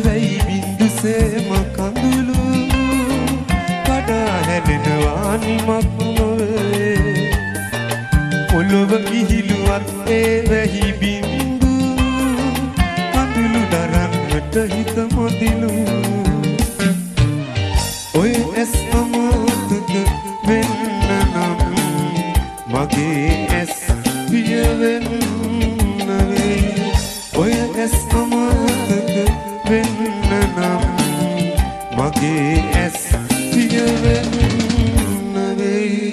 වෙයි බින්දුසේම කඳුළු කඩා හැලෙනවා නිමක් නොවේ පොළොව කිහිලුවත් ඒ වෙහි බින්දු කඳුළු දරන්නට හිත මොදිලු ඔය ඇස් අමතක වෙන්න නම් මගේ ඇස් පිය වෙන්න වේ ඔය ඇස් අමතක වෙන්න නම් මගේ ඇස් පිය වෙන්න වේ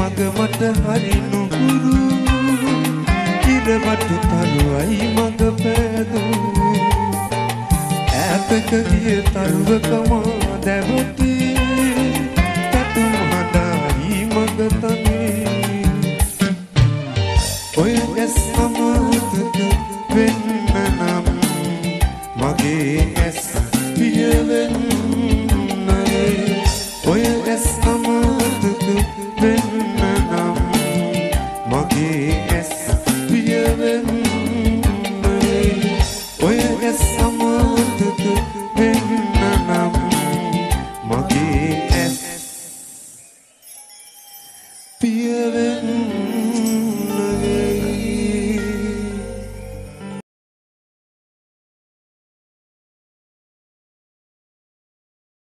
මග මට හරි නුහුරු ඉරවටු තරුවයි මග පෑදූ ඈතක ගිය තරුවකම දැවතී පැතුම් හදායි මග තනේ ඔය ඇස් අමතක වෙන්න නම් මගේ ඇස් පිය වෙන්න වේ ඔය ඇස් අමතක වෙන්න නම් මගේ ඇස් පිය වෙන්න වේ ඔය ඇස් අමතක වෙන්න නම් මගේ ඇස් පිය වෙන්න